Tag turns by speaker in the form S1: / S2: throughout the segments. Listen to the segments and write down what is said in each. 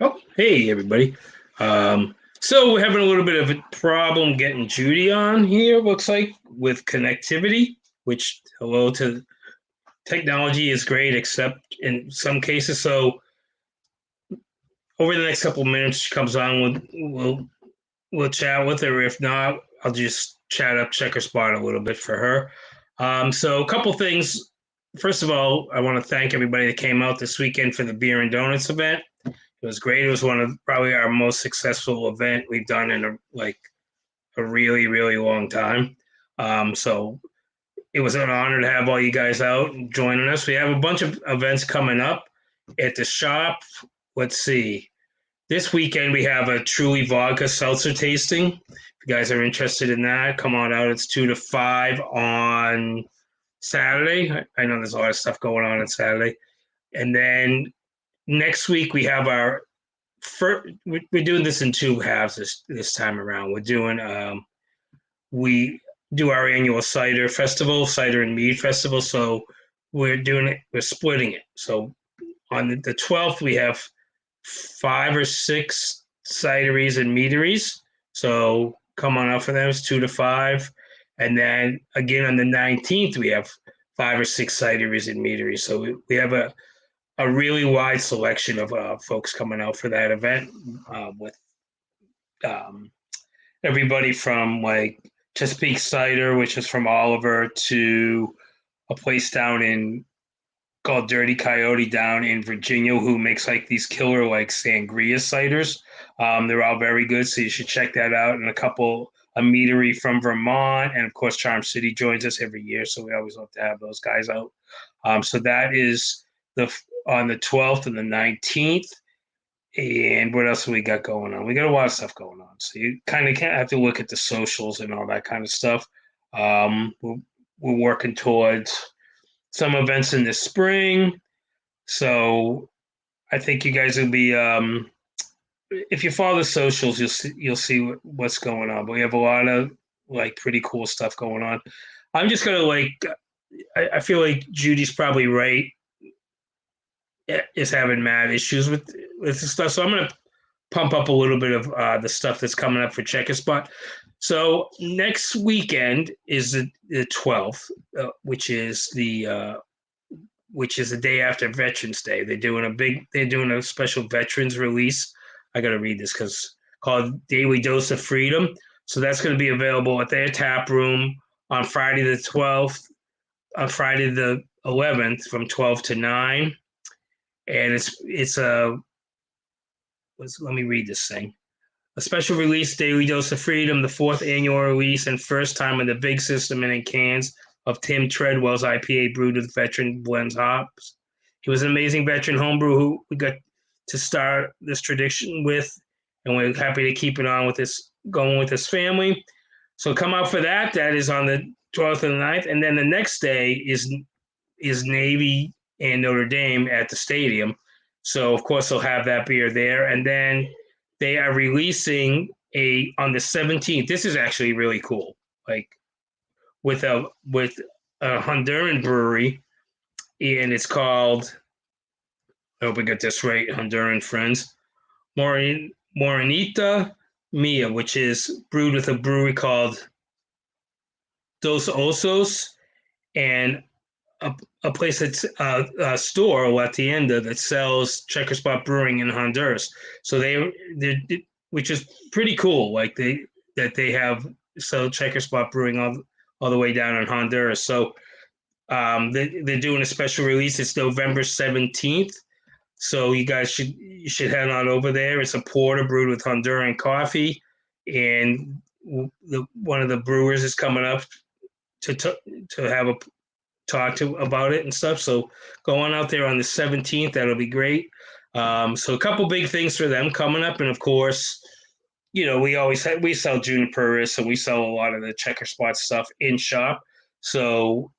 S1: Oh, hey everybody. So we're having a little bit of a problem getting Judy on here, looks like, with connectivity, which hello to technology is great, except in some cases. So over the next couple of minutes she comes on, we'll chat with her. If not, I'll just chat up Checkerspot a little bit for her. So a couple things. First of all, I want to thank everybody that came out this weekend for the beer and donuts event. It was great. It was one of probably our most successful event we've done in a really really long time. So it was an honor to have all you guys out joining us. We have a bunch of events coming up at the shop. Let's see. This weekend we have a Truly Vodka Seltzer tasting. If you guys are interested in that, come on out. It's 2 to 5 on Saturday. I know there's a lot of stuff going on and then next week we have our we're doing this in two halves this time around. We do our annual cider festival, cider and mead festival. So we're splitting it. So on the 12th we have 5 or 6 cideries and meaderies. So come on out for them. It's 2 to 5, and then again on the 19th we have 5 or 6 cideries and meaderies. So we have a really wide selection of folks coming out for that event with um, everybody from like Chesapeake Cider, which is from Oliver, to a place down in called Dirty Coyote down in Virginia, who makes like these killer like sangria ciders. They're all very good, so you should check that out. And a meadery from Vermont, and of course Charm City joins us every year, so we always love to have those guys out. So that is the on the 12th and the 19th. And what else have we got going on? We got a lot of stuff going on. So you kind of can't have to look at the socials and all that kind of stuff. We're working towards some events in the spring. So I think you guys will be if you follow the socials, you'll see what's going on. But we have a lot of like pretty cool stuff going on. I'm just gonna I feel like Judy's probably right is having mad issues with the stuff. So I'm gonna pump up a little bit of the stuff that's coming up for Checkerspot. So next weekend is the 12th, which is the day after Veterans Day. They're doing a special veterans release. I got to read this because called Daily Dose of Freedom. So that's going to be available at their tap room on Friday the 12th, on Friday the 11th from 12 to 9. And it's a let me read this thing. A special release, Daily Dose of Freedom, the fourth annual release and first time in the big system and in cans of Tim Treadwell's IPA brewed with veteran blends hops. He was an amazing veteran homebrew who we got to start this tradition with, and we're happy to keep it on with this, going with his family. So come out for that. That is on the 12th and the 9th. And then the next day is Navy and Notre Dame at the stadium. So of course they'll have that beer there. And then they are releasing on the 17th. This is actually really cool. Like with a Honduran brewery, and it's called, I hope I get this right, Honduran friends, Morenita Mia, which is brewed with a brewery called Dos Osos, and a place that's a store, La Tienda, that sells Checkerspot Brewing in Honduras. So which is pretty cool. Like they have sell Checkerspot Brewing all the way down in Honduras. So they're doing a special release. It's November 17th. So you should head on over there. It's a porter brewed with Honduran coffee, and one of the brewers is coming up to have a talk to about it and stuff. So go on out there on the 17th. That'll be great. So a couple big things for them coming up, and of course, we sell Juniper, so we sell a lot of the Checker Spot stuff in shop. So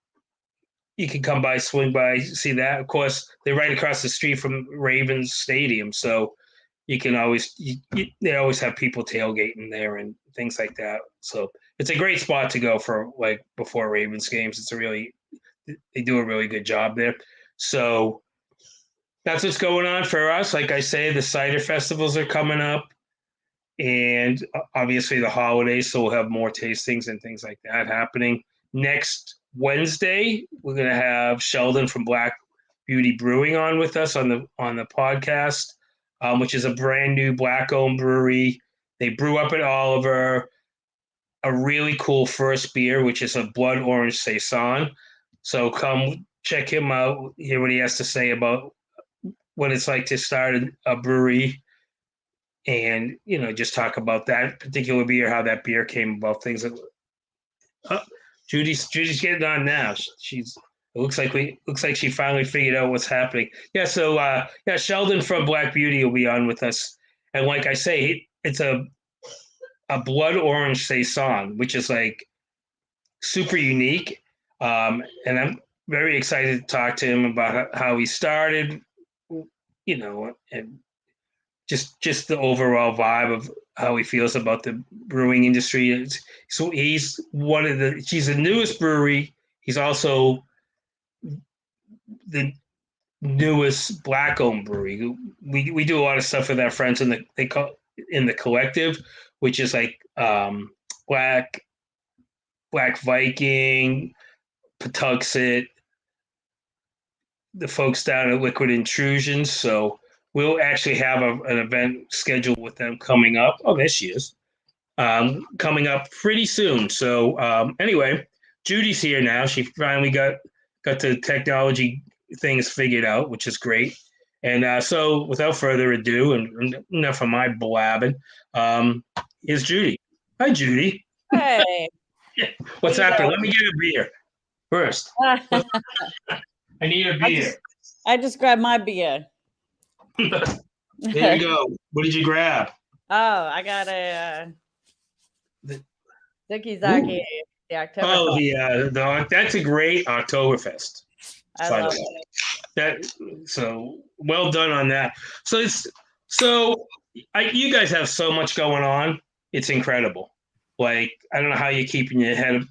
S1: you can come by, swing by, see that. Of course, they're right across the street from Ravens Stadium, so you can they always have people tailgating there and things like that. So it's a great spot to go for like before Ravens games. They do a really good job there. So that's what's going on for us. Like I say, the cider festivals are coming up, and obviously the holidays, so we'll have more tastings and things like that happening. Next Wednesday, we're gonna have Sheldon from Black Beauty Brewing on with us on the podcast, which is a brand new black owned brewery. They brew up at Oliver a really cool first beer, which is a blood orange saison. So come check him out, hear what he has to say about what it's like to start a brewery, and just talk about that particular beer, how that beer came about, things that. Oh, Judy's getting on now. She's it looks like she finally figured out what's happening. Yeah, so yeah, Sheldon from Black Beauty will be on with us, and like I say, it's a blood orange saison, which is like super unique. And I'm very excited to talk to him about how he started, and just the overall vibe of how he feels about the brewing industry. So he's she's the newest brewery. He's also the newest black owned brewery. We do a lot of stuff with our friends in the collective, which is like Black Viking, Patuxent, the folks down at Liquid Intrusions. So we'll actually have an event scheduled with them coming up. Oh, there she is. Coming up pretty soon. So anyway, Judy's here now. She finally got the technology things figured out, which is great. And so without further ado, and enough of my blabbing, is Judy. Hi, Judy.
S2: Hey,
S1: What's happening? Let me get a beer first. I need a beer.
S2: I just grabbed my beer.
S1: There you go. What did you grab?
S2: Oh, I got a Zicky Zaki. The October.
S1: Oh, that's a great Oktoberfest.
S2: I love it.
S1: So well done on that. You guys have so much going on. It's incredible. Like I don't know how you're keeping your head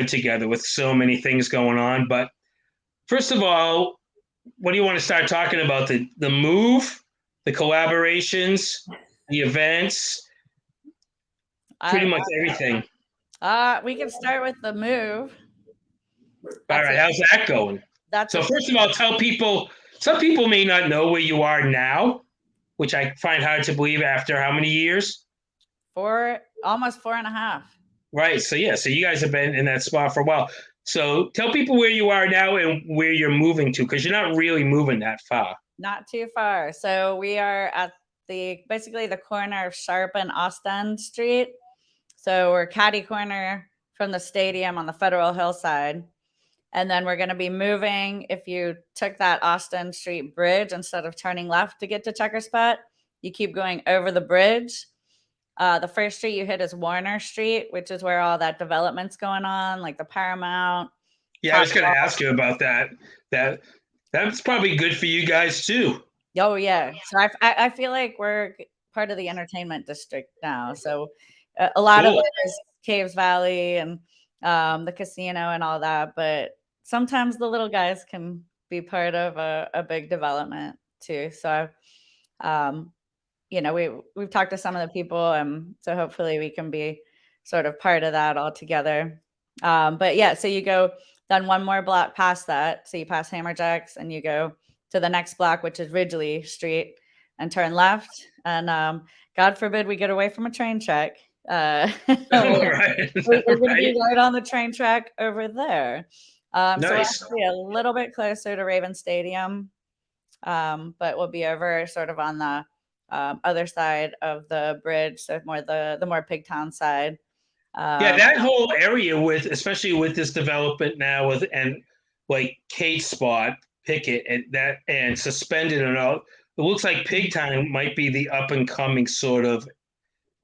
S1: together with so many things going on. But first of all, what do you want to start talking about? The move, the collaborations, the events, pretty much everything.
S2: We can start with the move.
S1: All right, how's that going? So first of all, tell people. Some people may not know where you are now, which I find hard to believe after how many years?
S2: Almost 4.5.
S1: Right. So yeah. So you guys have been in that spot for a while. So tell people where you are now and where you're moving to, because you're not really moving that far.
S2: Not too far. So we are at basically the corner of Sharp and Ostend Street. So we're catty corner from the stadium on the Federal Hill side. And then we're going to be moving. If you took that Ostend Street bridge, instead of turning left to get to Checkerspot, you keep going over the bridge. The first street you hit is Warner Street, which is where all that development's going on, like the Paramount.
S1: Yeah, I was going to ask you about that. That's probably good for you guys too.
S2: Oh yeah. So I feel like we're part of the entertainment district now. So a lot of it is Caves Valley and the casino and all that, but sometimes the little guys can be part of a big development too. So we've talked to some of the people, and so hopefully we can be sort of part of that all together. But yeah, so you go then one more block past that. So you pass Hammerjacks and you go to the next block, which is Ridgely Street, and turn left. And God forbid we get away from a train track. We're going to be right on the train track over there.
S1: Nice.
S2: So we're actually a little bit closer to Raven Stadium, but we'll be over sort of on the other side of the bridge, so more the more Pigtown side.
S1: Yeah, that whole area especially with this development now and like Kate Spot, Pickett, and Suspended and all, it looks like Pigtown might be the up and coming sort of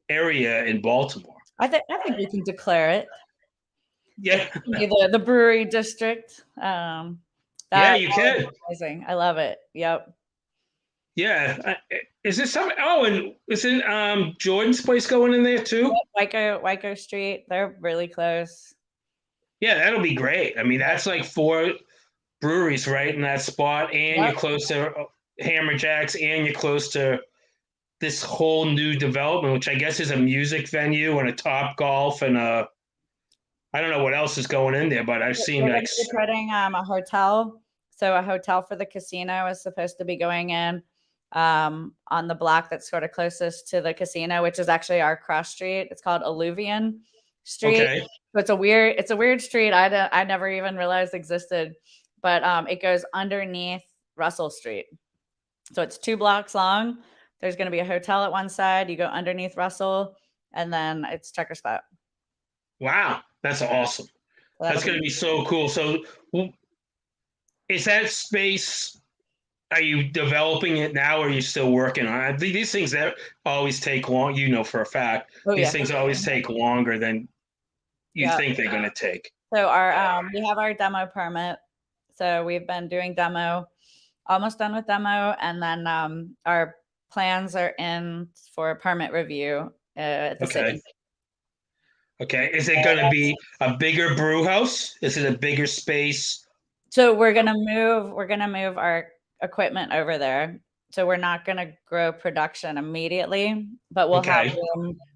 S1: area in Baltimore.
S2: I think we can declare it.
S1: Yeah,
S2: the brewery district.
S1: Yeah, you can.
S2: Amazing. I love it. Yep.
S1: Yeah. Is this something? Oh, and isn't Jordan's place going in there too?
S2: Waco Street. They're really close.
S1: Yeah, that'll be great. I mean, that's like four breweries right in that spot, and you're
S2: Yep.
S1: close to Hammerjacks, and you're close to this whole new development, which I guess is a music venue and a Top Golf and a I don't know what else is going in there, but I've seen
S2: We're going
S1: like
S2: to be putting a hotel. So a hotel for the casino is supposed to be going in on the block that's sort of closest to the casino, which is actually our cross street. It's called Alluvion Street.
S1: okay,
S2: So it's a weird street. I never even realized existed, but it goes underneath Russell Street. So it's 2 blocks long. There's going to be a hotel at one side. You go underneath Russell, and then it's Checkerspot.
S1: wow, that's awesome.
S2: So
S1: That's
S2: that'll
S1: going
S2: be
S1: to be so cool. So, is that space? Are you developing it now, or are you still working on it? These things that always take long. You know for a fact,
S2: oh
S1: these
S2: yeah,
S1: things always take longer than you
S2: yeah.
S1: think they're going to take.
S2: So we have our demo permit. So we've been doing demo, almost done with demo, and then our plans are in for permit review at the
S1: Okay.
S2: city.
S1: Okay. Is it going to be a bigger brew house? Is it a bigger space?
S2: So we're gonna move our equipment over there. So we're not gonna grow production immediately, but
S1: Okay.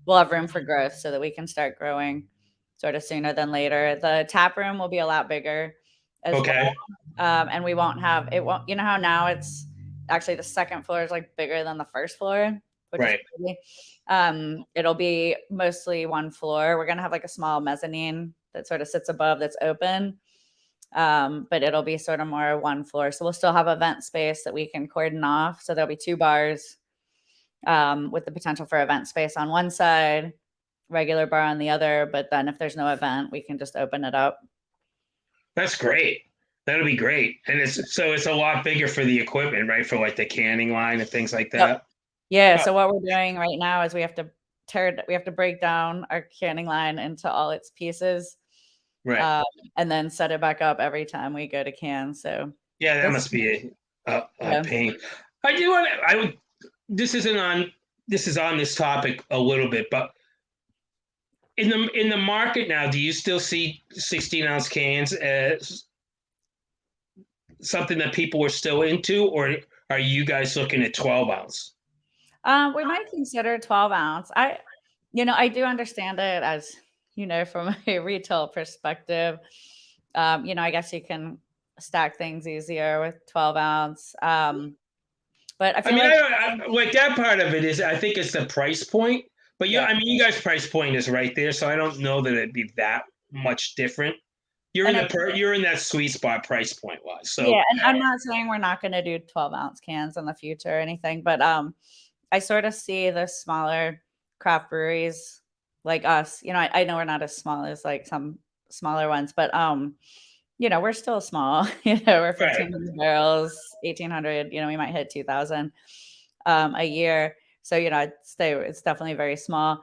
S2: we'll have room for growth so that we can start growing sort of sooner than later. The tap room will be a lot bigger as well.
S1: Okay.
S2: And we won't have it won't you know how now it's actually the second floor is like bigger than the first floor, which is
S1: Right.
S2: crazy. It'll be mostly one floor. We're gonna have like a small mezzanine that sort of sits above that's open, but it'll be sort of more one floor. So we'll still have event space that we can cordon off. So there'll be 2 bars with the potential for event space on one side, regular bar on the other. But then if there's no event, we can just open it up.
S1: That's great. That'll be great. And it's a lot bigger for the equipment, right? For like the canning line and things like
S2: Yep.
S1: that.
S2: Yeah.
S1: Oh,
S2: So what we're doing right now is we have to break down our canning line into all its pieces,
S1: right.
S2: um, and then set it back up every time we go to can. So
S1: Yeah, that
S2: this,
S1: must be a
S2: yeah.
S1: pain. I do want to, I would, this isn't on, this is on this topic a little bit, but in the market now, do you still see 16-ounce cans as something that people are still into, or are you guys looking at 12-ounce?
S2: We might consider 12 ounce. I do understand it as, from a retail perspective. I guess you can stack things easier with 12 ounce. But I
S1: I
S2: feel
S1: mean,
S2: like,
S1: like that part of it is, I think it's the price point. But yeah,
S2: yeah.
S1: I mean, you guys' price point is right there, so I don't know that it'd be that much different. You're in
S2: And
S1: you're in that sweet spot price point wise. So
S2: yeah, and I'm not saying we're not going to do 12-ounce cans in the future or anything, but I sort of see the smaller craft breweries like us. I know we're not as small as like some smaller ones, but we're still small. We're
S1: right,
S2: 1,500 barrels, 1,800. We might hit 2,000 a year. So it's definitely very small.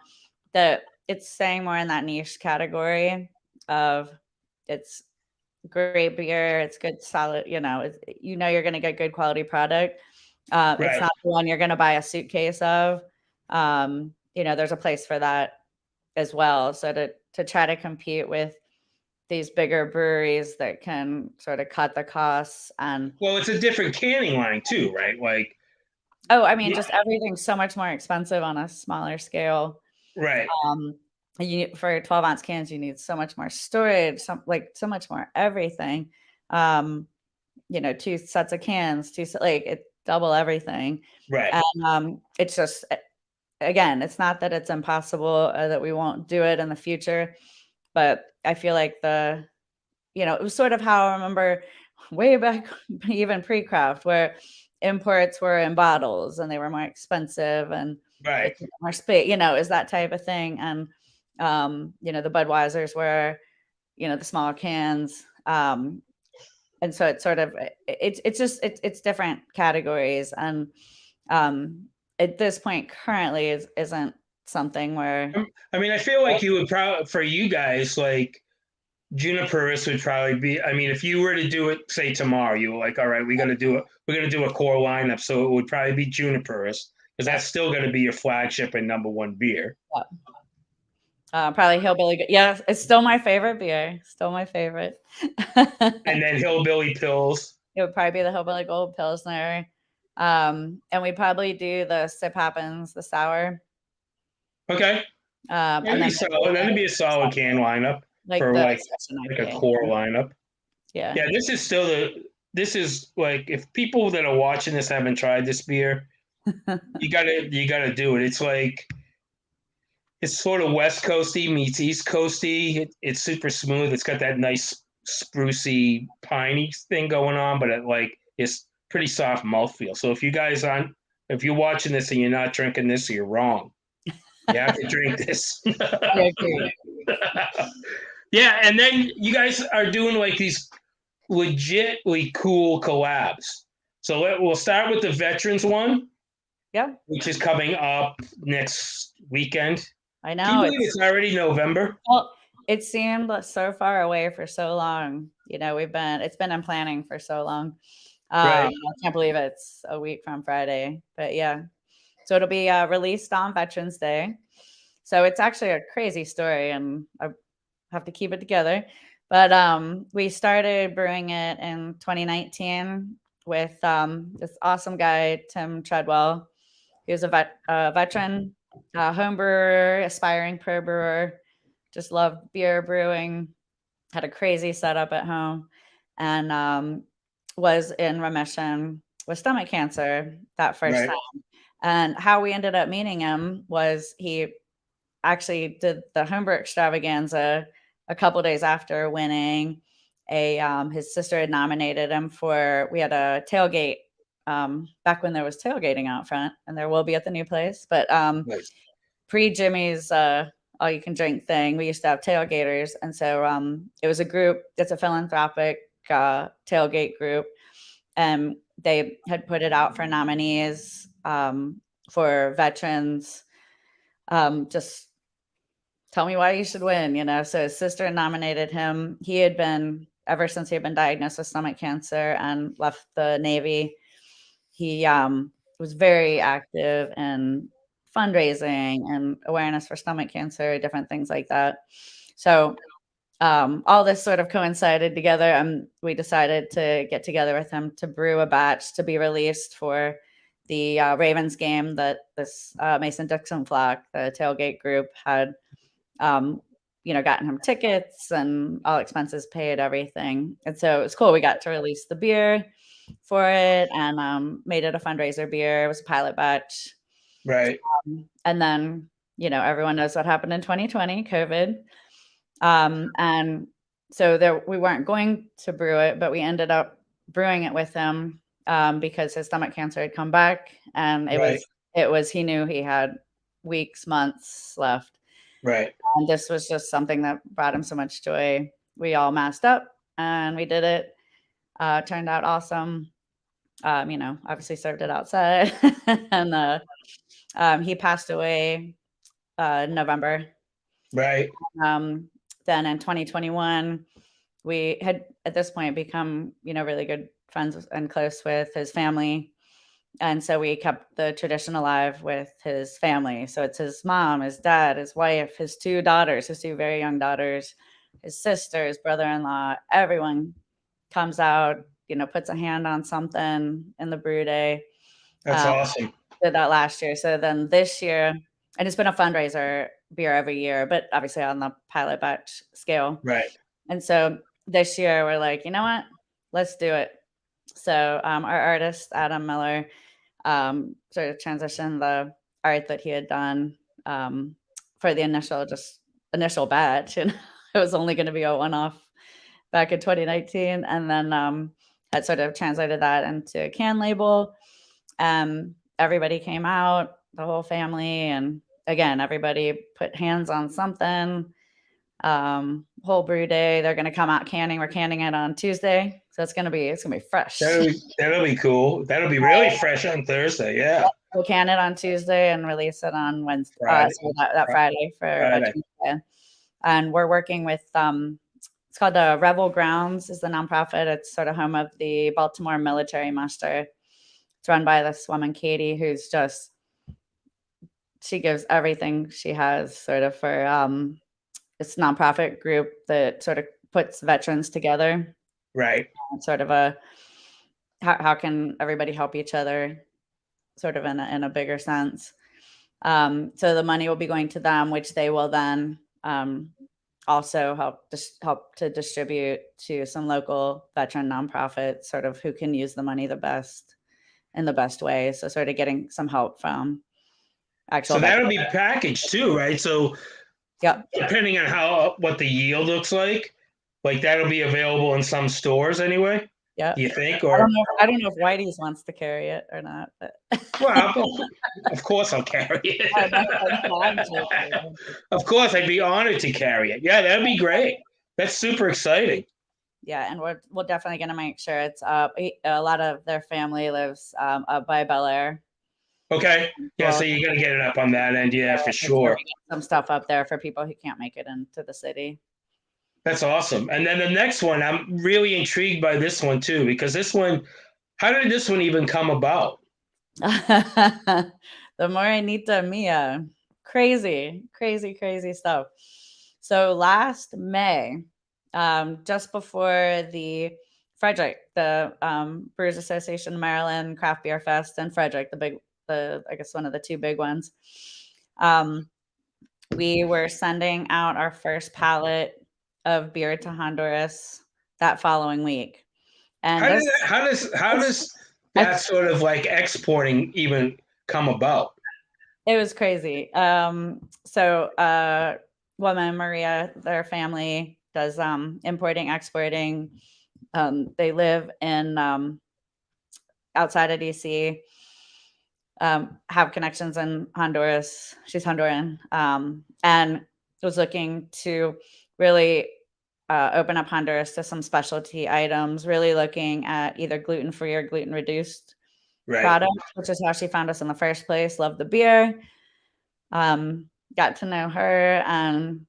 S2: That it's staying more in that niche category of it's great beer. It's good, solid. You're going to get good quality product. It's
S1: right.
S2: not the one you're going to buy a suitcase of. There's a place for that as well. So to try to compete with these bigger breweries that can sort of cut the costs and
S1: Well, it's a different canning line too, right? Like,
S2: oh, I mean,
S1: yeah,
S2: just everything's so much more expensive on a smaller scale.
S1: right,
S2: Um, for 12-ounce cans, you need so much more storage, so much more everything. 2 sets of cans, like it double everything.
S1: right.
S2: And it's just again, it's not that it's impossible that we won't do it in the future, but I feel like it was sort of how I remember way back, even pre-craft, where imports were in bottles and they were more expensive and they
S1: Right.
S2: took more space, is that type of thing. And, the Budweisers were, the small cans. And so it's sort of, it's different categories. And at this point currently isn't something where,
S1: I mean, I feel like you would probably, for you guys, like Juniperus would probably be. I mean, if you were to do it, say tomorrow, you were like, all right, we're gonna do it. We're gonna do a core lineup, so it would probably be Juniperus because
S2: yeah,
S1: that's still gonna be your flagship and number one beer.
S2: yeah. Probably Hillbilly. Yeah, it's still my favorite beer. Still my favorite.
S1: And then Hillbilly Pills.
S2: It would probably be the Hillbilly Gold Pilsner. And we probably do the Sip Happens, the sour.
S1: Okay.
S2: And then
S1: That'd be a solid can lineup
S2: like
S1: for
S2: the
S1: like
S2: session
S1: a
S2: IPA.
S1: core lineup.
S2: Yeah.
S1: Yeah, this is like if people that are watching this haven't tried this beer, you gotta do it. It's like it's sort of West Coasty meets East Coasty. It's super smooth. It's got that nice sprucey piney thing going on, but it's pretty soft mouthfeel. So if you're watching this and you're not drinking this, you're wrong. You have to drink this.
S2: I agree.
S1: Yeah, and then you guys are doing like these legitly cool collabs. So we'll start with the veterans one,
S2: Yeah,
S1: which is coming up next weekend.
S2: I
S1: Can you
S2: know.
S1: believe it's already November?
S2: Well, it seemed so far away for so long. It's been in planning for so long.
S1: Right.
S2: I can't believe it's a week from Friday, but yeah. So it'll be released on Veterans Day. So it's actually a crazy story, and I have to keep it together. But we started brewing it in 2019 with this awesome guy, Tim Treadwell. He was a veteran, home brewer, aspiring pro brewer, just loved beer brewing, had a crazy setup at home, and was in remission with stomach cancer that first
S1: Right.
S2: time. And how we ended up meeting him was he actually did the homebrew extravaganza a couple days after winning his sister had nominated him we had a tailgate back when there was tailgating out front, and there will be at the new place, but
S1: Nice.
S2: pre Jimmy's all you can drink thing, we used to have tailgaters, and so it was a group. It's a philanthropic tailgate group, and they had put it out for nominees for veterans. Just tell me why you should win, So his sister nominated him. He had been, ever since he had been diagnosed with stomach cancer and left the Navy, he was very active in fundraising and awareness for stomach cancer, different things like that. So all this sort of coincided together, and we decided to get together with him to brew a batch to be released for the Ravens game that this Mason-Dixon flock, the tailgate group, had gotten him tickets and all expenses paid, everything. And so it was cool. We got to release the beer for it and made it a fundraiser beer. It was a pilot batch.
S1: Right.
S2: And then, everyone knows what happened in 2020, COVID. And so we weren't going to brew it, but we ended up brewing it with him because his stomach cancer had come back, and he knew he had weeks, months left.
S1: Right.
S2: And this was just something that brought him so much joy. We all masked up and we did it. Turned out awesome. Obviously served it outside. And he passed away in November.
S1: Right.
S2: Then in 2021, we had at this point become, really good friends and close with his family. And so we kept the tradition alive with his family. So it's his mom, his dad, his wife, his two daughters, his two very young daughters, his sister, his brother-in-law. Everyone comes out, puts a hand on something in the brew day.
S1: That's awesome.
S2: Did that last year. So then this year, and it's been a fundraiser beer every year, but obviously on the pilot batch scale.
S1: Right.
S2: And so this year we're like, you know what? Let's do it. So our artist, Adam Miller, sort of transitioned the art that he had done for the initial batch. And it was only going to be a one-off back in 2019. And then had sort of translated that into a can label. Everybody came out, the whole family. And again, everybody put hands on something. Whole brew day. They're going to come out canning. We're canning it on Tuesday. So it's gonna be fresh.
S1: That'll be cool. That'll be really fresh on Thursday. Yeah.
S2: We'll can it on Tuesday and release it on Wednesday. So that Friday for Veterans Day. And we're working with it's called the Rebel Grounds is the nonprofit. It's sort of home of the Baltimore military muster. It's run by this woman, Katie, who's just she gives everything she has sort of for this nonprofit group that sort of puts veterans together.
S1: Right.
S2: Sort of a how can everybody help each other, sort of in a bigger sense. So the money will be going to them, which they will then also help to distribute to some local veteran nonprofits, sort of who can use the money the best in the best way. So sort of getting some help from actual
S1: So
S2: veterans.
S1: that'll be packaged too, right? So
S2: Yep.
S1: depending on what the yield looks like that'll be available in some stores anyway.
S2: Yep.
S1: Do you think?
S2: I don't
S1: Or
S2: know. I don't know if Whitey's wants to carry it or not, but
S1: well, of course I'll carry it.
S2: I'm joking.
S1: Of course, I'd be honored to carry it. Yeah, that'd be great. That's super exciting.
S2: Yeah, and we're definitely gonna make sure it's up. A lot of their family lives up by Bel Air.
S1: Okay. Yeah, so
S2: Well,
S1: you're gonna get it up on that end, yeah, for
S2: make sure
S1: sure.
S2: we get some stuff up there for people who can't make it into the city.
S1: That's awesome. And then the next one, I'm really intrigued by this one too, because this one, how did this one even come about?
S2: The Morenita Mia. Crazy, crazy, crazy stuff. So last May, just before the Frederick, the Brewers Association Maryland Craft Beer Fest and Frederick, I guess one of the two big ones, we were sending out our first pallet of beer to Honduras that following week. And
S1: How
S2: this,
S1: did that, how does
S2: I,
S1: that sort of like exporting even come about?
S2: it was crazy. So woman, Maria, their family does importing, exporting. They live in outside of DC, have connections in Honduras. She's Honduran, and was looking to really open up Honduras to some specialty items, really looking at either gluten-free or gluten-reduced
S1: Right.
S2: products, which is how she found us in the first place. Loved the beer. Got to know her, and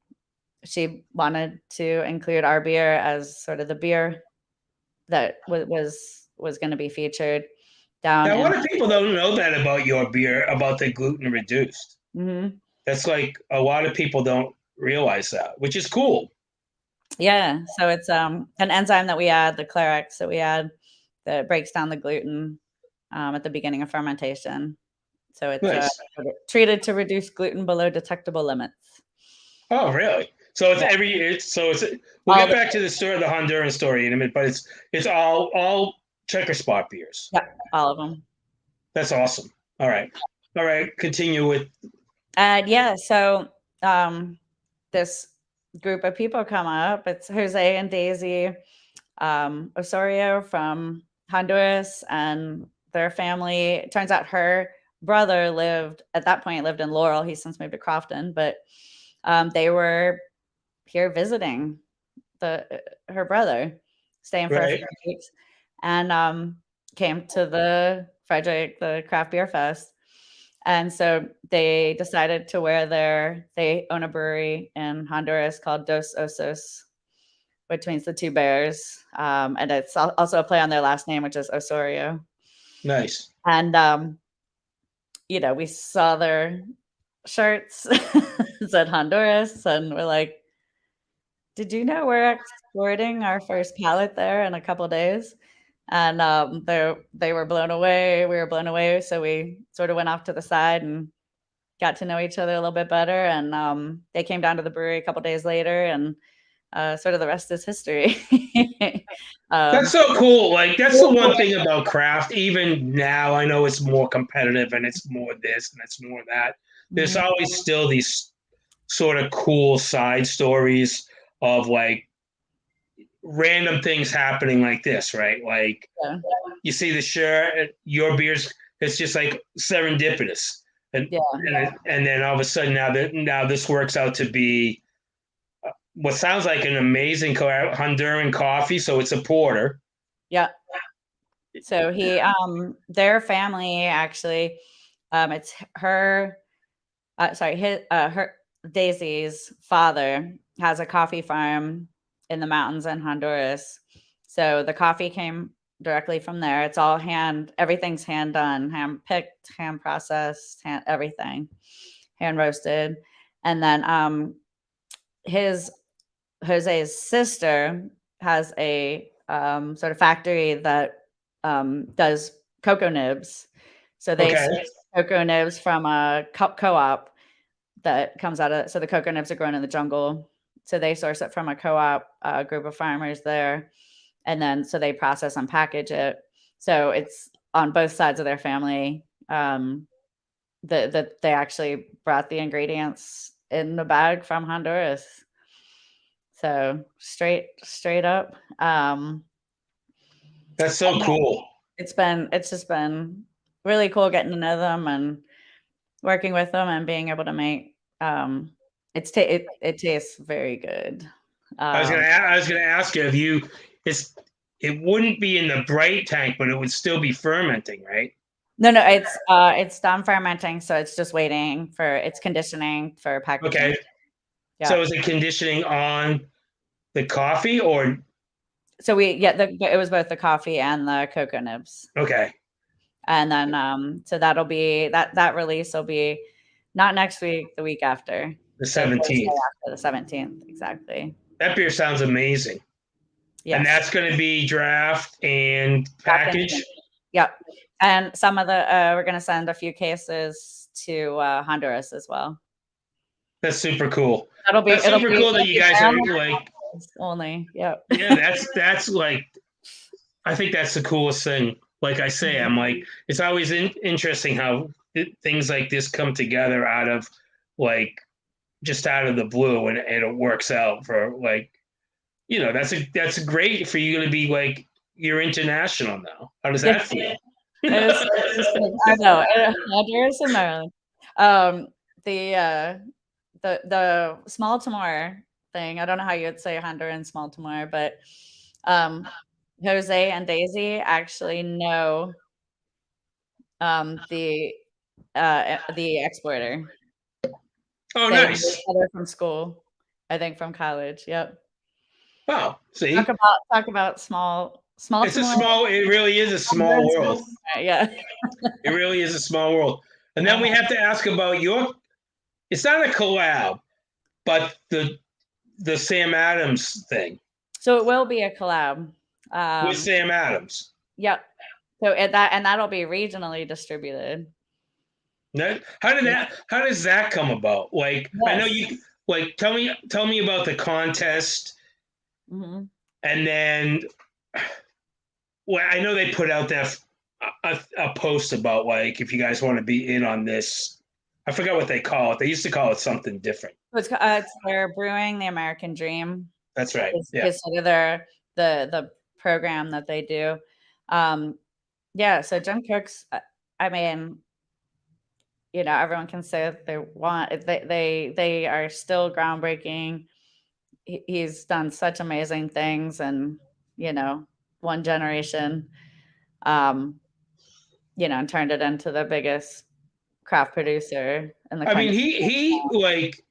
S2: she wanted to include our beer as sort of the beer that was going to be featured down
S1: Now, a
S2: in.
S1: lot of people don't know that about your beer, about the gluten reduced.
S2: Mhm.
S1: That's like a lot of people don't realize that, which is cool.
S2: Yeah, so it's an enzyme that we add, the Clarex that we add, that breaks down the gluten at the beginning of fermentation. So it's
S1: Nice.
S2: treated to reduce gluten below detectable limits.
S1: Oh, really? So
S2: Yeah,
S1: we'll
S2: all
S1: get
S2: the
S1: back to the story, the Honduran story in a minute, but it's all Checkerspot beers.
S2: yeah, all of them.
S1: That's awesome. All right. All right. Continue with.
S2: And yeah, so this group of people come up. It's Jose and Daisy Osorio from Honduras and their family. It turns out her brother lived in Laurel. He's since moved to Crofton, but they were here visiting her brother, staying for a
S1: Right.
S2: few weeks, and came to the craft beer fest. And so they decided to they own a brewery in Honduras called Dos Osos, which means the two bears. And it's also a play on their last name, which is Osorio.
S1: Nice.
S2: And, we saw their shirts said Honduras, and we're like, did you know we're exporting our first pallet there in a couple of days? And they were blown away. We were blown away. So we sort of went off to the side and got to know each other a little bit better. And they came down to the brewery a couple days later, and sort of the rest is history.
S1: That's
S2: um,
S1: so cool. Like that's the one thing about craft. Even now, I know it's more competitive and it's more this and it's more that. There's
S2: mhm,
S1: always still these sort of cool side stories of like random things happening like this, right? Like
S2: yeah,
S1: you see the shirt, your beers, it's just like serendipitous. And
S2: yeah,
S1: and then all of a sudden now this works out to be what sounds like an amazing Honduran coffee. So it's a porter.
S2: yeah. So their family actually, it's her Daisy's father has a coffee farm in the mountains in Honduras. So the coffee came directly from there. It's all everything's hand done, hand picked, hand processed, everything. hand roasted. And then Jose's sister has a sort of factory that does cocoa nibs. So they source cocoa nibs from a co-op that comes out of, so the cocoa nibs are grown in the jungle. So they source it from a co-op group of farmers there. And then so they process and package it. So it's on both sides of their family. That they actually brought the ingredients in the bag from Honduras. So straight up.
S1: That's so cool.
S2: It's just been really cool getting to know them and working with them and being able to make it tastes very good.
S1: I was gonna ask you if it wouldn't be in the bright tank, but it would still be fermenting, right?
S2: No, it's done fermenting, so it's just waiting for its conditioning for packaging.
S1: Okay. Yeah. So is it conditioning on the coffee or?
S2: So it was both the coffee and the cocoa nibs.
S1: Okay.
S2: And then so that'll be that release will be not next week, the week after.
S1: The 17th.
S2: The 17th, exactly.
S1: That beer sounds amazing. Yes. And that's going to be draft and package.
S2: Yep. And some of the we're going to send a few cases to Honduras as well.
S1: That's super cool.
S2: That's
S1: super cool that you guys are like
S2: only. Yep.
S1: Yeah, that's like, I think that's the coolest thing. Like I say, I'm like, it's always interesting how things like this come together out of like just out of the blue, and it works out for like, that's great for you to be like, you're international now. How does that feel?
S2: I know, Honduras and Maryland. The small Timor thing. I don't know how you would say Honduran small Timor, but Jose and Daisy actually know the exporter.
S1: Oh, nice.
S2: They're from school, I think from college. Yep.
S1: Wow. See,
S2: talk about small.
S1: It's a small. It really is a small world.
S2: Yeah.
S1: It really is a small world. And then we have to ask about it's not a collab, but the Sam Adams thing.
S2: So it will be a collab
S1: with Sam Adams.
S2: Yep. So that'll be regionally distributed.
S1: How does that come about? Like, yes. I know you like tell me about the contest, and then I know they put out that a post about like if you guys want to be in on this. I forgot what they call it. They used to call it something different.
S2: It's they're brewing the American Dream.
S1: That's right.
S2: It's sort of the program that they do. So Jim Cook's, I mean, everyone can say what they want. They are still groundbreaking. He's done such amazing things, and one generation, and turned it into the biggest craft producer in the country.
S1: I mean, he like,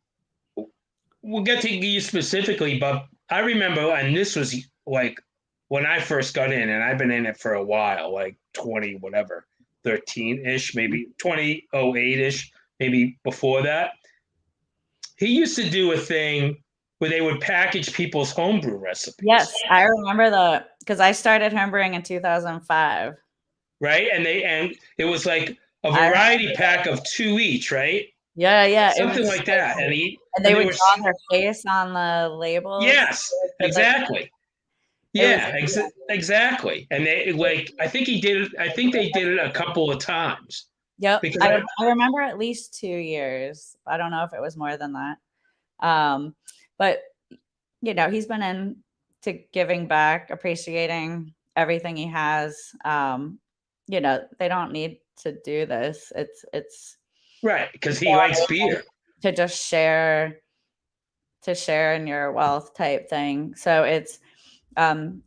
S1: we'll get to you specifically, but I remember, and this was like when I first got in, and I've been in it for a while, like 13-ish, maybe 2008-ish, maybe before that. He used to do a thing where they would package people's homebrew recipes.
S2: Yes, I remember that because I started homebrewing in 2005.
S1: Right, and it was like a variety pack of 2 each, right?
S2: Yeah,
S1: something like that. And
S2: they would draw their face on the label.
S1: Yes, exactly. Yeah, exactly. And they I think they did it a couple of times.
S2: Yep. I remember at least 2 years. I don't know if it was more than that. But he's been into giving back, appreciating everything he has. They don't need to do this. It's
S1: right, because he likes beer.
S2: To just share in your wealth type thing. So it's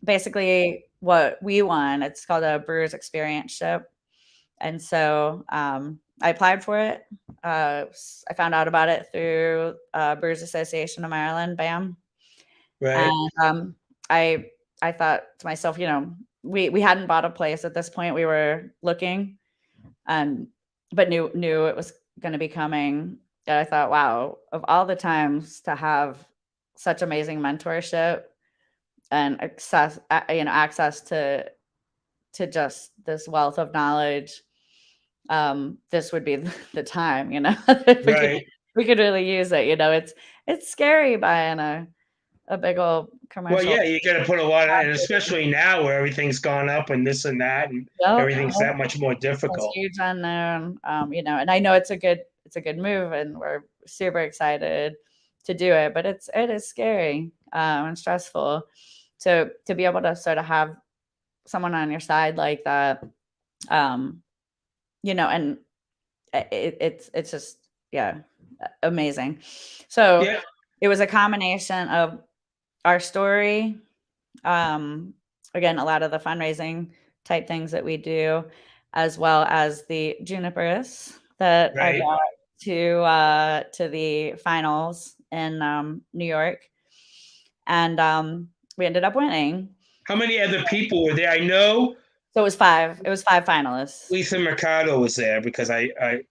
S2: basically what we won. It's called a Brewers Experience Ship. And so I applied for it. I found out about it through Brewers Association of Maryland, BAM.
S1: Right.
S2: And I thought to myself, we hadn't bought a place at this point. We were looking, but knew it was going to be coming. And I thought, wow, of all the times to have such amazing mentorship and access to just this wealth of knowledge, this would be the time, if
S1: Right.
S2: we could really use it. It's scary buying a big old
S1: Well,
S2: commercial.
S1: yeah, you got to put a lot of, and especially now where everything's gone up and this and that, and
S2: Yep,
S1: everything's
S2: yep.
S1: that much more
S2: It's
S1: difficult.
S2: huge unknown. And I know it's a good move, and we're super excited to do it, but it is scary, and stressful. So to be able to sort of have someone on your side like that, um, and it's just, yeah, amazing. So
S1: Yeah.
S2: it was a combination of our story, um, again, a lot of the fundraising type things that we do, as well as the junipers that I
S1: Right.
S2: brought to the finals in New York, and we ended up winning.
S1: How many other people were there? I know
S2: So it was five. It was five finalists.
S1: Lisa Mercado was there because I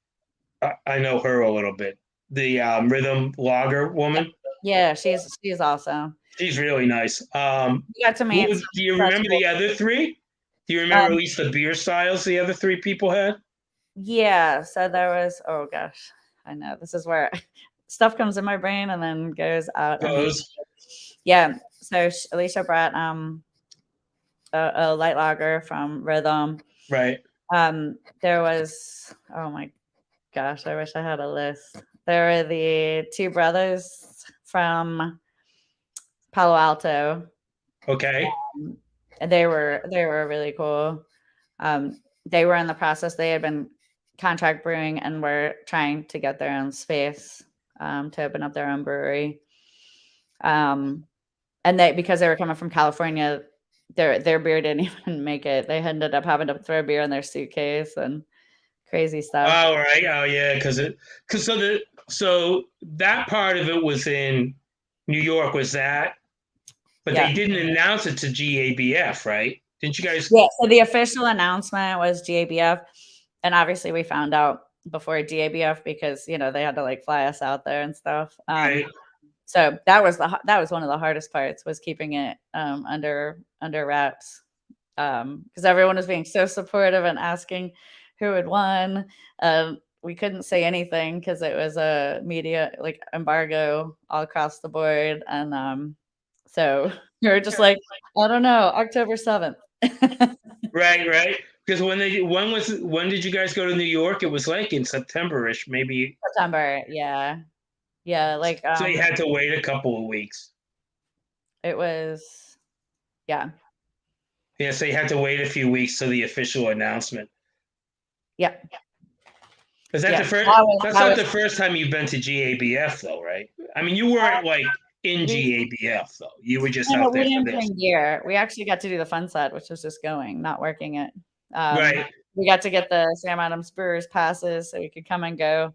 S1: know her a little bit. The rhythm logger woman.
S2: Yeah, she's awesome.
S1: She's really nice.
S2: We got to meet some
S1: Do you
S2: such
S1: remember
S2: cool.
S1: the other three? Do you remember at
S2: Um,
S1: least the beer styles the other three people had?
S2: yeah, so there was. Oh gosh, I know this is where stuff comes in my brain and then goes out.
S1: Goes
S2: Yeah. So Alicia brought a light lager from Rhythm.
S1: right.
S2: There was, oh my gosh, I wish I had a list. There were the two brothers from Palo Alto,
S1: Okay.
S2: and they were really cool. They were in the process. They had been contract brewing and were trying to get their own space, to open up their own brewery. Um, and because they were coming from California, their beer didn't even make it. They ended up having to throw beer in their suitcase and crazy stuff.
S1: Oh right. Oh yeah. Because so that part of it was in New York. Was that? But
S2: Yeah.
S1: they didn't announce it to GABF, right? Didn't you guys?
S2: Yeah. So the official announcement was GABF. And obviously we found out before GABF because, they had to like fly us out there and stuff.
S1: Right.
S2: So that was one of the hardest parts, was keeping it under wraps, because everyone was being so supportive and asking who had won. We couldn't say anything because it was a media like embargo all across the board, and so we were just like, I don't know, October 7th.
S1: Right. Right. Because when did you guys go to New York? It was like in September-ish, maybe.
S2: September, yeah, yeah, like
S1: So you had to wait a couple of weeks.
S2: it was, yeah,
S1: Yeah, so you had to wait a few weeks to the official announcement.
S2: yeah,
S1: Is that
S2: yeah.
S1: the first? That's
S2: That
S1: not
S2: was
S1: the first time you've been to GABF, though, right? I mean, you weren't like in
S2: we
S1: GABF though. You were just
S2: No,
S1: out
S2: but we
S1: there for
S2: didn't
S1: this,
S2: bring gear. We actually got to do the fun side, which was just going, not working it.
S1: right?
S2: We got to get the Sam Adams Brewers passes so we could come and go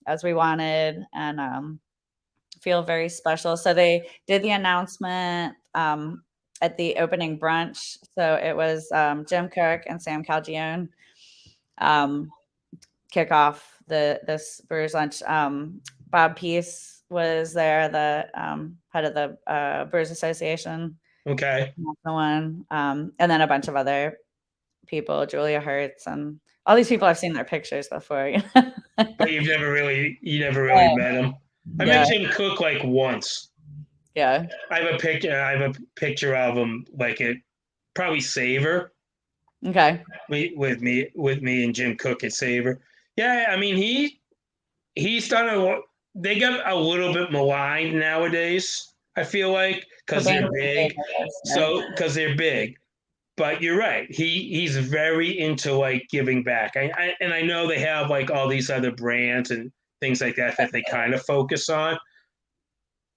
S2: as we wanted, and feel very special. So they did the announcement at the opening brunch. So it was Jim Cook and Sam Calgione um, kick off this Brewers lunch. Bob Peace was there, the head of the Brewers Association,
S1: Okay,
S2: the one, and then a bunch of other people, Julia Hertz, and all these people I've seen their pictures before.
S1: but you never really met him. I met
S2: Yeah,
S1: Jim Cook like once.
S2: yeah,
S1: I have a picture of him like it probably Savor
S2: okay.
S1: with me and Jim Cook at Savor. Yeah, I mean he's done a. They got a little bit maligned nowadays. I feel like
S2: For
S1: because
S2: being
S1: they're
S2: so big,
S1: big.
S2: I guess, yeah.
S1: So because they're big, but you're right. He's very into like giving back. And I know they have like all these other brands and things like that they kind of focus on.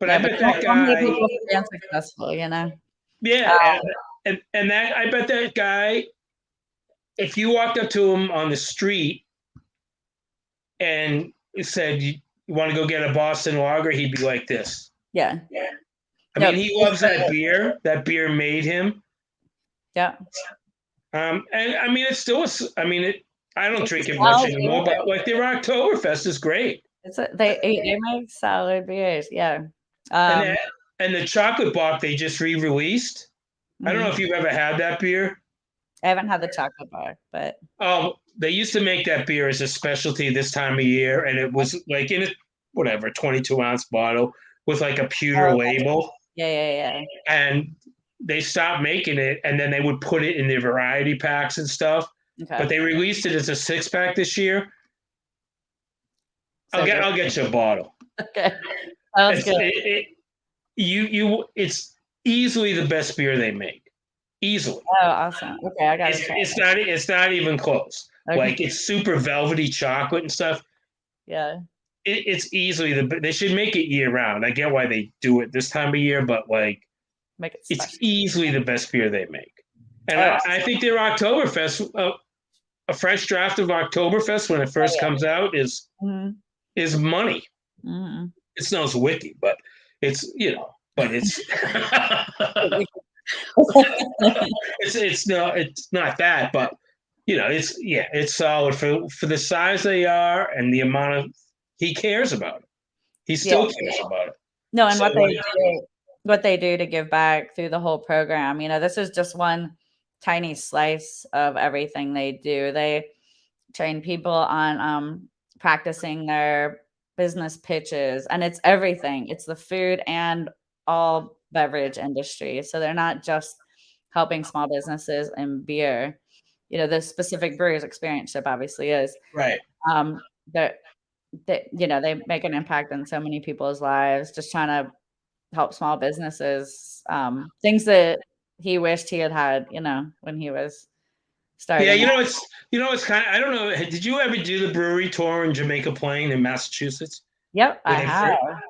S1: But
S2: Yeah,
S1: I
S2: but
S1: bet that
S2: so many
S1: guy,
S2: people have been successful.
S1: yeah, and that I bet that guy, if you walked up to him on the street and said you want to go get a Boston Lager, he'd be like this.
S2: Yeah.
S1: I
S2: No,
S1: mean, he loves that beer. That beer made him.
S2: yeah.
S1: And I mean, it's still. I mean, I don't
S2: It's
S1: drink it much
S2: nostalgia,
S1: anymore, but like their Oktoberfest is great.
S2: They make solid beers. Yeah.
S1: And
S2: Um,
S1: that, and the chocolate bark they just re-released. I don't know
S2: mhm.
S1: if you've ever had that beer.
S2: I haven't had the chocolate bar, but
S1: They used to make that beer as a specialty this time of year, and it was like in a whatever 22-ounce bottle with like a pewter
S2: oh,
S1: label.
S2: yeah, yeah, yeah.
S1: And they stopped making it, and then they would put it in their variety packs and stuff. But
S2: Okay.
S1: they released it as a 6-pack this year.
S2: So good.
S1: I'll get you a bottle.
S2: Okay. Sounds
S1: It's
S2: good.
S1: it's easily the best beer they make. Easily.
S2: Oh, awesome. Okay, I gotta try
S1: It's not even close.
S2: it.
S1: Like
S2: Okay.
S1: it's super velvety chocolate and stuff.
S2: Yeah.
S1: It's easily they should make it year round. I get why they do it this time of year, but like
S2: Make it
S1: it's
S2: special.
S1: easily the best beer they make. And
S2: Oh,
S1: I think their Oktoberfest, a fresh draft of Oktoberfest when it
S2: oh
S1: first comes out
S2: yeah.
S1: is money.
S2: Mm-hmm.
S1: It smells wicked, but it's but it's it's not that, but it's solid for the size they are and the amount of he cares about it. He
S2: Yeah.
S1: still cares about it.
S2: No, and
S1: So
S2: what they do to give back through the whole program, this is just one tiny slice of everything they do. They train people on practicing their business pitches, and it's everything. It's the food and all beverage industry. So they're not just helping small businesses in beer. The specific brewers experience obviously is.
S1: right.
S2: Um, that they make an impact on so many people's lives, just trying to help small businesses, things that he wished he had had, when he was
S1: Yeah,
S2: starting out.
S1: it's kind of I don't know. Did you ever do the brewery tour in Jamaica Plain in Massachusetts?
S2: Yep,
S1: Where
S2: I
S1: they
S2: have.
S1: first,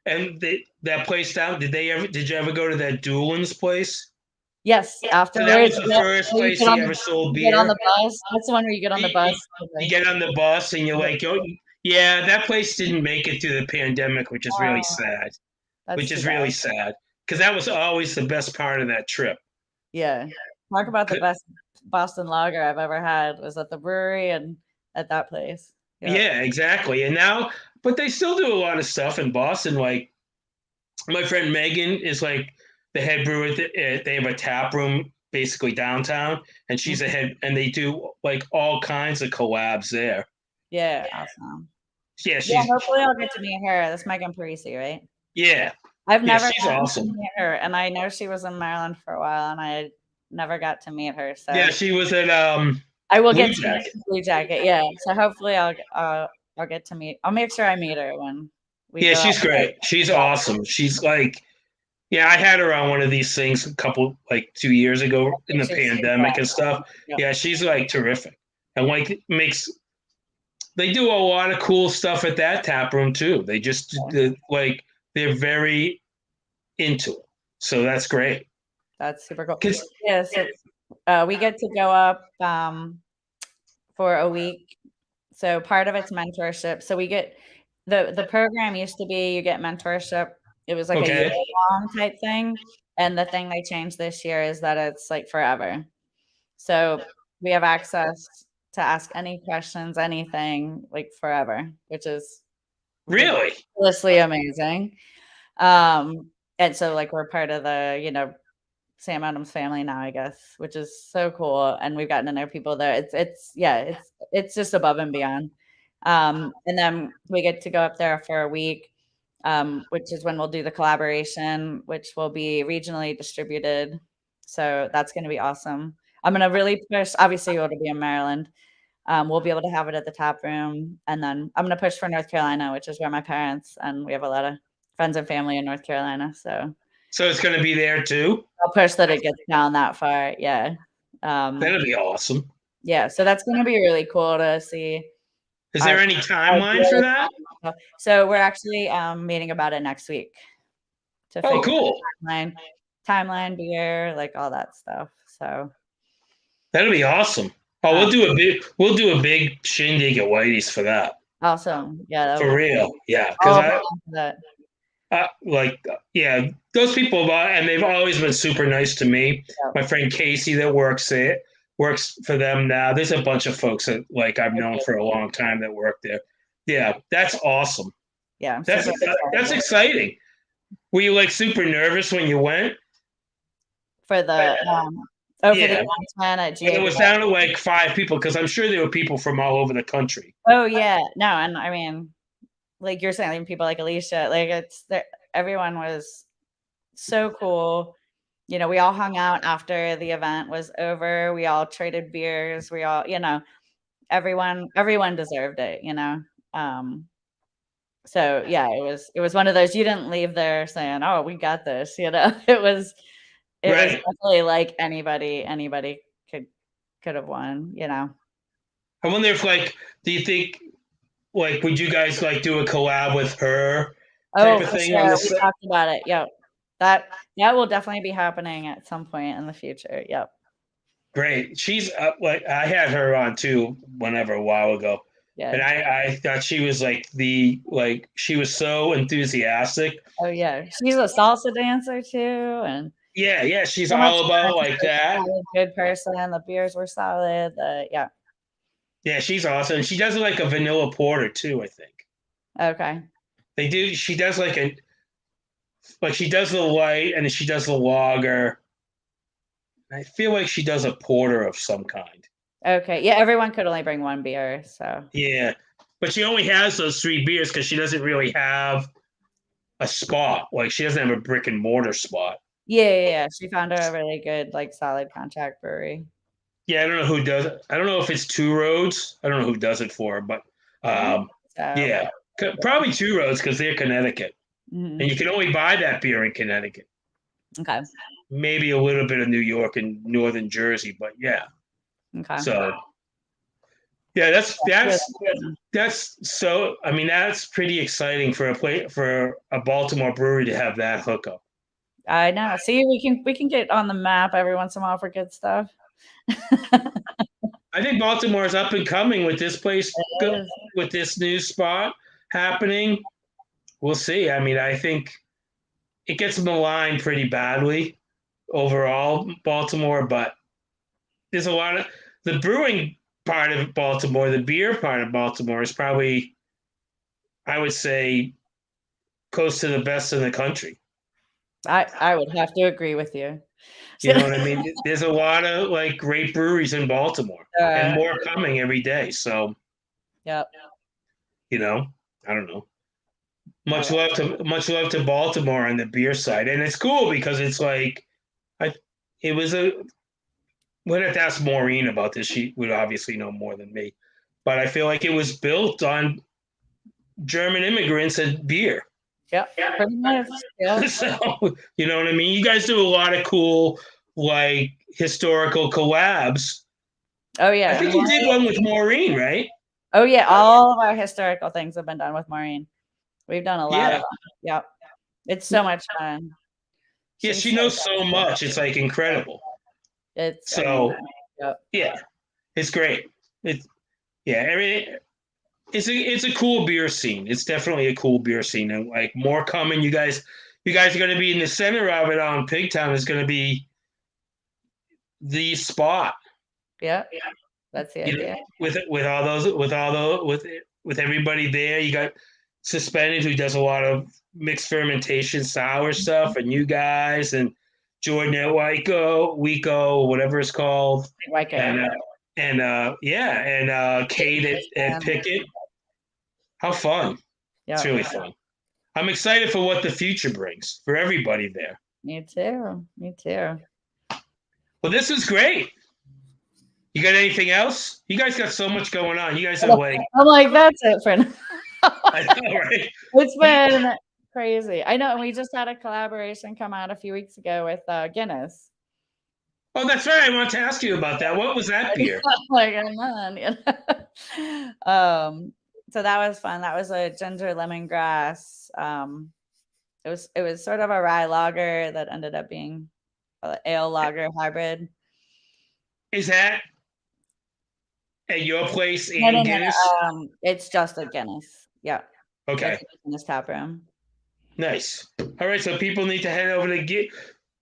S1: and that place down, did you ever go to that Doolin's place?
S2: Yes,
S1: So that was
S2: afterwards,
S1: the
S2: yep,
S1: first
S2: where
S1: place he ever sold
S2: you get on
S1: beer.
S2: the bus. That's the one where you get on the
S1: You,
S2: bus.
S1: you, you get on the bus and you're
S2: Yep.
S1: like, oh, yeah, that place didn't make it through the pandemic, which is really
S2: Oh,
S1: sad.
S2: that's
S1: Which
S2: too
S1: is
S2: bad.
S1: really sad because that was always the best part of that trip.
S2: Yeah. Talk about the best Boston lager I've ever had was at the brewery and at that place. Yep.
S1: Yeah, exactly. And now, but they still do a lot of stuff in Boston. Like my friend Megan is like the head brewer. They have a tap room basically downtown, and she's a
S2: Mhm.
S1: head, and they do like all kinds of collabs there.
S2: Yeah, awesome.
S1: Yeah,
S2: Yeah, hopefully I'll get to meet her. That's Megan Parisi, right?
S1: yeah,
S2: I've
S1: yeah,
S2: never
S1: she's
S2: gotten to
S1: awesome.
S2: meet her, and I know she was in Maryland for a while, and I never got to meet her.
S1: Yeah,
S2: So
S1: she was at
S2: I will
S1: Blue
S2: get to meet
S1: Jacket.
S2: Blue Jacket. Yeah. So hopefully I'll get to meet. I'll make sure I meet her when we
S1: Yeah,
S2: go out.
S1: she's great. She's awesome. She's like, yeah, I had her on one of these things a couple like 2 years ago in the
S2: She's super
S1: pandemic and
S2: awesome.
S1: stuff.
S2: Yep.
S1: Yeah, she's like terrific, and like makes they do a lot of cool stuff at that tap room too. They just like they're very into it, so that's great.
S2: That's super cool.
S1: Cause
S2: Yeah. So we get to go up for a week. So part of it's mentorship. So we get the program used to be you get mentorship. It was like a year
S1: okay,
S2: long type thing. And the thing they changed this year is that it's like forever. So we have access to ask any questions, anything like forever, which is
S1: really?
S2: ridiculously amazing. And so like we're part of the, Sam Adams family now, I guess, which is so cool. And we've gotten to know people there. It's just above and beyond. And then we get to go up there for a week, which is when we'll do the collaboration, which will be regionally distributed. So that's going to be awesome. I'm going to really push, obviously, it'll be in Maryland. We'll be able to have it at the tap room. And then I'm going to push for North Carolina, which is where my parents and we have a lot of friends and family in North Carolina. So
S1: So it's going to be there too.
S2: I'll push that it gets down that far. Yeah.
S1: That'll be awesome.
S2: Yeah. So that's going to be really cool to see.
S1: Is there any timeline for that?
S2: So we're actually meeting about it next week to
S1: Oh,
S2: figure
S1: cool.
S2: out timeline, beer, like all that stuff. So
S1: That'll be awesome. Oh, we'll do a big shindig at Whitey's for that.
S2: awesome. Yeah.
S1: For real. Yeah. Because
S2: that.
S1: Yeah, those people, and they've always been super nice to me.
S2: Yeah.
S1: My friend Casey that works for them now. There's a bunch of folks that like I've known for a long time that work there. Yeah, that's awesome.
S2: Yeah, I'm
S1: That's
S2: super
S1: that's
S2: excited
S1: exciting. Were you like super nervous when you went?
S2: for
S1: Uh,
S2: the for the
S1: yeah,
S2: announcement at
S1: and it was
S2: GABF.
S1: down to like 5 people because I'm sure there were people from all over the country.
S2: Oh yeah, no, and I mean, like you're saying, people like Alicia, like it's there. Everyone was so cool. You know, we all hung out after the event was over. We all traded beers. We all, everyone deserved it. So yeah, it was one of those. You didn't leave there saying, "Oh, we got this." It was
S1: Right.
S2: definitely like anybody could have won.
S1: I wonder if like, do you think like, would you guys like do a collab with her type
S2: Oh,
S1: of
S2: for
S1: thing on
S2: sure.
S1: this?
S2: We talked about it. Yep. That will definitely be happening at some point in the future. Yep.
S1: Great. She's like I had her on too whenever a while ago, and
S2: Yeah.
S1: I thought she was like she was so enthusiastic.
S2: Oh yeah. She's a salsa dancer too, and
S1: Yeah, yeah, she's
S2: so much
S1: all
S2: fun.
S1: about
S2: She's
S1: like
S2: a
S1: that.
S2: solid, good person. The beers were solid. Yeah.
S1: Yeah, she's awesome. She does like a vanilla porter too, I think.
S2: Okay.
S1: They do. She does like she does the light and then she does the lager. I feel like she does a porter of some kind.
S2: Okay. Yeah. Everyone could only bring one beer, so
S1: Yeah, but she only has those 3 beers because she doesn't really have a spot. Like she doesn't have a brick and mortar spot.
S2: yeah. She found a really good, like, solid contract brewery.
S1: Yeah, I don't know who does it. I don't know if it's Two Roads. I don't know who does it for her, but
S2: I don't think so,
S1: yeah,
S2: but
S1: probably Two Roads because they're Connecticut, and
S2: mhm.
S1: you can only buy that beer in Connecticut.
S2: Okay.
S1: Maybe a little bit of New York and Northern Jersey, but yeah.
S2: Okay.
S1: So yeah,
S2: Really
S1: that's so. I mean, that's pretty exciting for a Baltimore brewery to have that hookup.
S2: I know. See, we can get on the map every once in a while for good stuff.
S1: I think Baltimore is up and coming with this place
S2: It is.
S1: with this new spot happening. We'll see. I mean, I think it gets maligned pretty badly overall, Baltimore, but there's a lot of the brewing part of Baltimore, the beer part of Baltimore is probably, I would say, close to the best in the country.
S2: I would have to agree with you.
S1: You know what I mean? There's a lot of like great breweries in Baltimore and
S2: Uh,
S1: more coming every day. So,
S2: yep.
S1: you know, I don't know.
S2: I love
S1: Much love to Baltimore on the beer side. And it's cool because it's like I it was a we'd have to ask Maureen about this. She would obviously know more than me. But I feel like it was built on German immigrants and beer.
S2: Yep. Pretty much. Yeah.
S1: So, you know what I mean? You guys do a lot of cool, like, historical collabs.
S2: Oh
S1: I
S2: yeah.
S1: think you did one with Maureen, right?
S2: Oh yeah. All of our historical things have been done with Maureen. We've done a lot of
S1: Yeah.
S2: them. Yep. It's so much fun.
S1: Yeah,
S2: She's
S1: she
S2: so
S1: knows so
S2: talented.
S1: much. It's like incredible.
S2: It's
S1: So,
S2: amazing. Yep.
S1: yeah, it's great. It's yeah, it's a cool beer scene. It's definitely a cool beer scene, and like more coming. You guys are going to be in the center of it on Pigtown. Is going to be the spot.
S2: Yep. That's the
S1: You know,
S2: idea.
S1: with everybody there. You got Suspended, who does a lot of mixed fermentation sour stuff, and you guys and Jordan at Wico, whatever it's called,
S2: Like
S1: and
S2: a
S1: yeah, and Kate at
S2: and
S1: Pickett. How fun! It's
S2: yep.
S1: really fun. I'm excited for what the future brings for everybody there.
S2: Me too. Me too.
S1: Well, this is great. You got anything else? You guys got so much going on. You guys are like,
S2: I'm like, that's it for now.
S1: I know, right?
S2: It's been crazy. I know. And we just had a collaboration come out a few weeks ago with Guinness.
S1: Oh, that's right. I wanted to ask you about that. What was that beer?
S2: Like, man, so that was fun. That was a ginger lemongrass. It was sort of a rye lager that ended up being an ale lager hybrid.
S1: Is that at your place
S2: No,
S1: in
S2: no, no,
S1: Guinness?
S2: no. It's just a Guinness. Yeah,
S1: Okay,
S2: just a Guinness tap room.
S1: nice. All right, so people need to head over to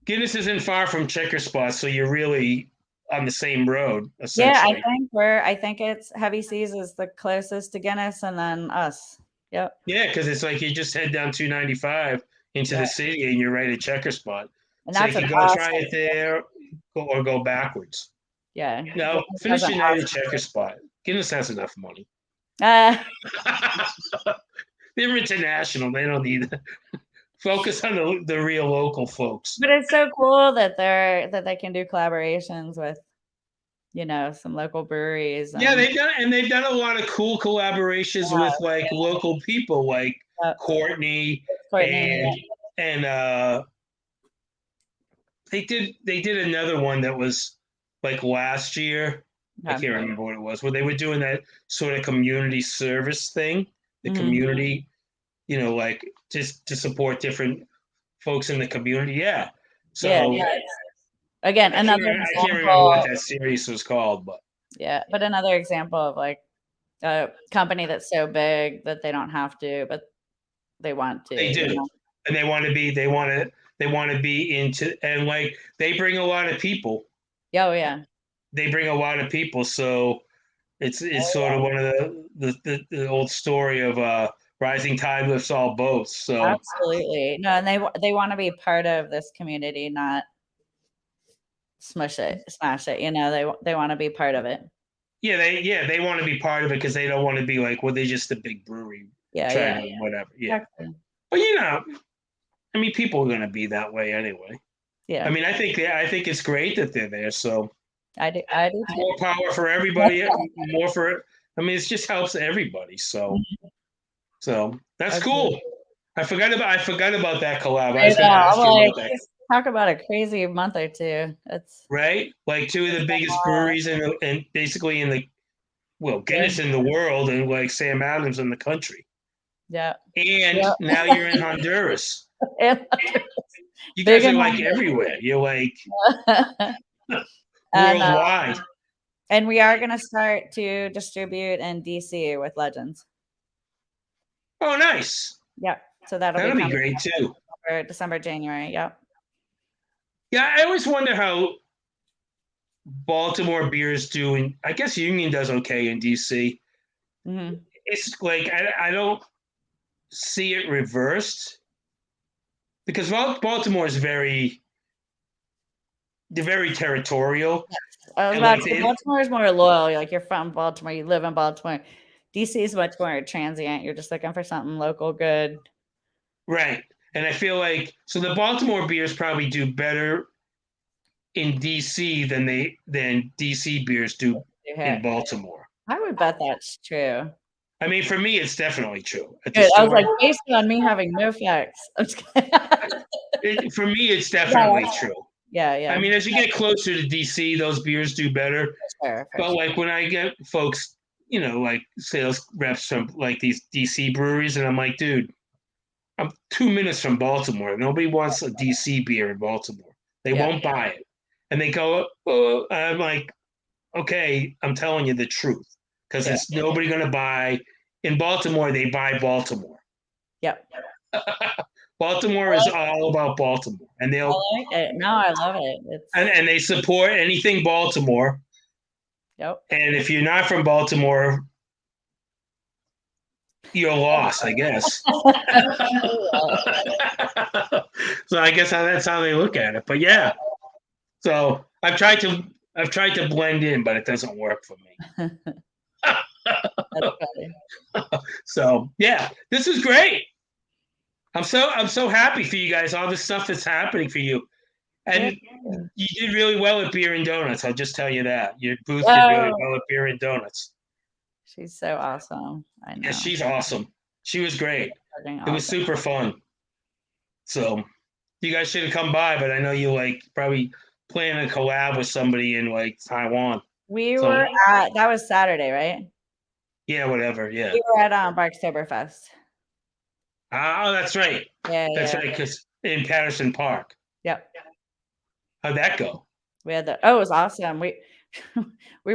S1: Guinness isn't far from Checkerspot, so you're really on the same road,
S2: Yeah,
S1: essentially.
S2: I think it's Heavy Seas is the closest to Guinness, and then us. Yep.
S1: Yeah, because it's like you just head down 295 into
S2: Yeah.
S1: the city and you're right at Checkerspot.
S2: And
S1: So you
S2: that's an
S1: can go try
S2: awesome.
S1: it there or go backwards.
S2: Yeah.
S1: No,
S2: Guinness has
S1: finish
S2: an
S1: your night at
S2: awesome.
S1: Checkerspot. Guinness has enough money.
S2: Uh,
S1: They're international. They don't need it. Focus on the real local folks.
S2: but it's so cool that they can do collaborations with, some local breweries
S1: Yeah,
S2: and
S1: they've done a lot of cool collaborations with like local people like Courtney
S2: Courtney.
S1: and they did another one that was like last year. I can't remember what it was, where they were doing that sort of community service thing, the community, like just to support different folks in the community. Yeah. So
S2: Again, another
S1: I can't remember
S2: example.
S1: what that series was called, but
S2: Yeah, but another example of like a company that's so big that they don't have to, but they want to.
S1: they do, and they want to be into, and like they bring a lot of people.
S2: Oh yeah.
S1: They bring a lot of people, so it's sort of one of the old story of rising tide lifts all boats. So
S2: Absolutely. No, and they want to be part of this community, not smash it. They want to be part of it.
S1: they want to be part of it because they don't want to be like, well, they're just a big brewery trying to whatever. Yeah.
S2: Exactly.
S1: But I mean, people are going to be that way anyway.
S2: Yeah.
S1: I mean, I think it's great that they're there. So
S2: I do too.
S1: more power for everybody. More for, I mean, it just helps everybody. So that's cool. I forgot about that collab. I was going to ask you about that.
S2: Talk about a crazy month or two. It's
S1: right, like two of the biggest breweries and basically in the Guinness in the world, and like Sam Adams in the country.
S2: Yeah.
S1: And now you're in Honduras. You guys are like everywhere. You're like worldwide.
S2: And we are going to start to distribute in DC with Legends.
S1: Oh, nice.
S2: Yep. So that'll
S1: be great too.
S2: December, January. Yep.
S1: Yeah, I always wonder how Baltimore beers do, and I guess Union does okay in DC.
S2: Mm-hmm.
S1: It's like I don't see it reversed because Baltimore is they're very territorial.
S2: Yes. I was about to say, Baltimore is more loyal. Like you're from Baltimore, you live in Baltimore. DC is much more transient. You're just looking for something local good.
S1: Right. And I feel like the Baltimore beers probably do better in DC than DC beers do in Baltimore.
S2: I would bet that's true.
S1: I mean, for me, it's definitely true.
S2: I was like, based on me having no facts.
S1: For me, it's definitely true.
S2: Yeah.
S1: I mean, as you get closer to DC, those beers do better. But like when I get folks, like sales reps from like these DC breweries, and I'm like, dude, I'm 2 minutes from Baltimore. Nobody wants a DC beer in Baltimore. They won't buy it. And they go, oh, I'm like, okay, I'm telling you the truth. Because it's nobody going to buy. In Baltimore, they buy Baltimore.
S2: Yep.
S1: Baltimore is all about Baltimore. And they'll.
S2: I like it. No, I love it.
S1: And they support anything Baltimore.
S2: Yep.
S1: And if you're not from Baltimore, you're lost, I guess. So I guess that's how they look at it. But yeah. So I've tried to blend in, but it doesn't work for me.
S2: That's funny.
S1: So yeah, this is great. I'm so happy for you guys. All the stuff that's happening for you, and you did really well at Beer and Donuts. I'll just tell you that your booth did really well at Beer and Donuts.
S2: She's so awesome. I know.
S1: Yeah, she's awesome. She was great. It was super fun. So you guys should have come by, but I know you like probably planning a collab with somebody in like Taiwan.
S2: We were at, that was Saturday, right?
S1: Yeah, whatever. Yeah.
S2: We were at Barktoberfest.
S1: Oh, that's right.
S2: Yeah,
S1: that's right. Because in Patterson Park.
S2: Yep.
S1: How'd that go?
S2: We had it was awesome. We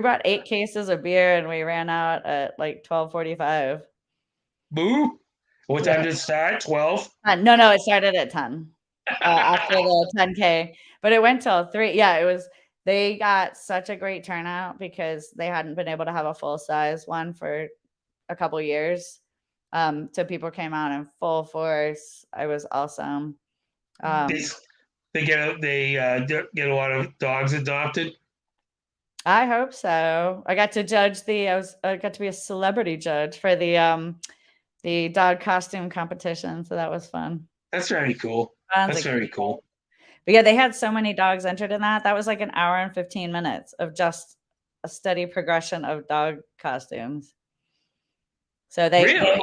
S2: brought 8 cases of beer and we ran out at like 12:45.
S1: Boo! What time did it start? 12?
S2: No, it started at 10 after the 10K, but it went till 3. Yeah, it was They got such a great turnout because they hadn't been able to have a full size one for a couple years. So people came out in full force. It was awesome.
S1: They get a lot of dogs adopted.
S2: I hope so. I got to judge I got to be a celebrity judge for the dog costume competition, so that was fun.
S1: That's very cool. That's very cool.
S2: But yeah, they had so many dogs entered in that. That was like an hour and 15 minutes of just a steady progression of dog costumes. So they had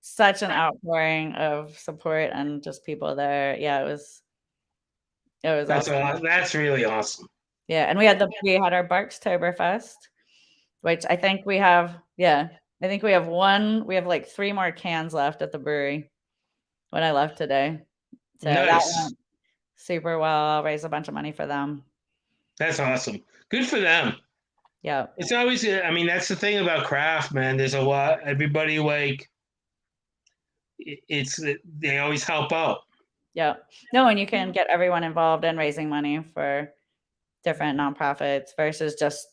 S2: such an outpouring of support and just people there. Yeah, it was awesome.
S1: That's really awesome.
S2: Yeah, and we had our Barkstoberfest, which I think we have. Yeah, I think we have like 3 more cans left at the brewery when I left today. So
S1: nice.
S2: That went super well. I'll raise a bunch of money for them.
S1: That's awesome. Good for them.
S2: Yeah.
S1: It's always, I mean, that's the thing about craft, man. There's a lot, everybody they always help out.
S2: Yeah. No, and you can get everyone involved in raising money for different nonprofits versus just,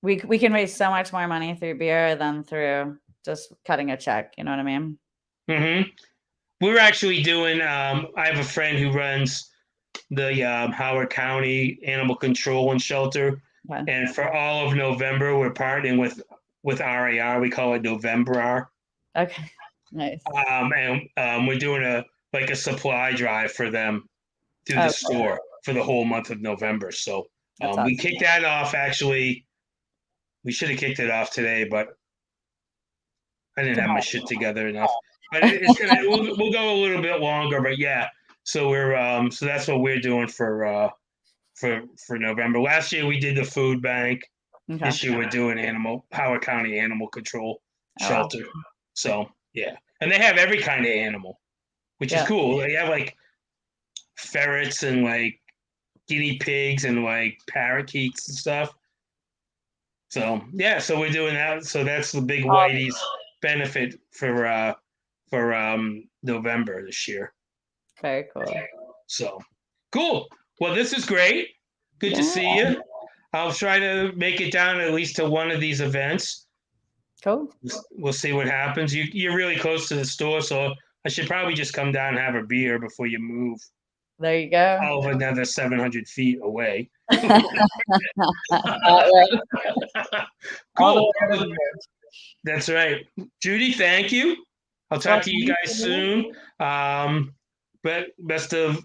S2: we can raise so much more money through beer than through just cutting a check. You know what I mean?
S1: Mm-hmm. We're actually doing, I have a friend who runs the Howard County Animal Control and Shelter. Okay. And for all of November, we're partnering with RAR. We call it November.
S2: Okay. Nice.
S1: And we're doing a supply drive for them through the store for the whole month of November. So awesome. We kicked that off. Actually, we should have kicked it off today, but I didn't have my shit together enough. But we'll go a little bit longer. But yeah, so we're so that's what we're doing for November. Last year we did the food bank. Okay. This year we're doing Howard County Animal Control Shelter. Oh. So yeah, and they have every kind of animal, which is cool. They have like ferrets and like guinea pigs and like parakeets and stuff. So yeah, so we're doing that. So that's the big Whitey's benefit for November this year.
S2: Very cool.
S1: So cool. Well, this is great. Good to see you. I'll try to make it down at least to one of these events.
S2: Cool.
S1: We'll see what happens. You're really close to the store, so I should probably just come down and have a beer before you move.
S2: There you go.
S1: All of another 700 feet away. Cool. That's right. Judy, thank you. I'll talk to you guys soon. But best of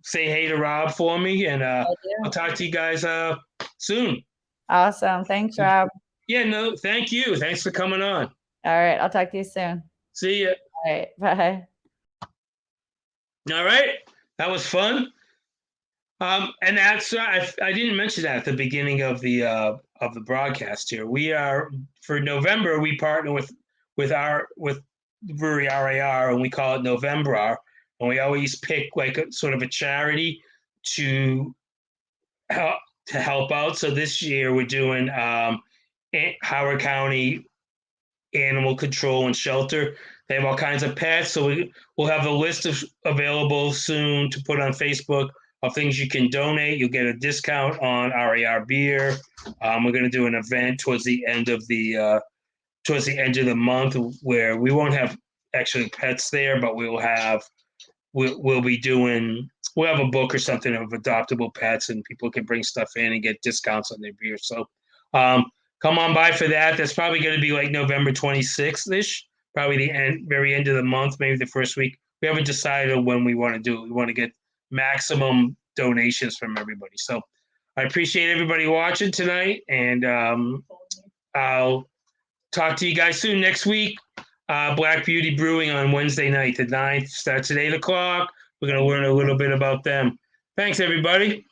S1: say hey to Rob for me, and I'll talk to you guys soon.
S2: Awesome. Thanks, Rob.
S1: Yeah, no, thank you. Thanks for coming on.
S2: All right. I'll talk to you soon.
S1: See ya.
S2: All right. Bye.
S1: All right. That was fun. And that's I didn't mention that at the beginning of the broadcast here. We are for November. We partner with Brewery RAR, and we call it November. And we always pick like a sort of a charity to help out. So this year we're doing Howard County Animal Control and Shelter. They have all kinds of pets. So we'll have a list available soon to put on Facebook of things you can donate. You'll get a discount on RAR beer. We're going to do an event towards the end of the month where we won't have actually pets there, but we'll have a book or something of adoptable pets, and people can bring stuff in and get discounts on their beer. So come on by for that. That's probably going to be like November 26th-ish, probably the very end of the month, maybe the first week. We haven't decided when we want to do it. We want to get maximum donations from everybody. So I appreciate everybody watching tonight, and I'll talk to you guys soon. Next week, Black Beauty Brewing on Wednesday night, the 9th, starts at 8 o'clock. We're going to learn a little bit about them. Thanks, everybody.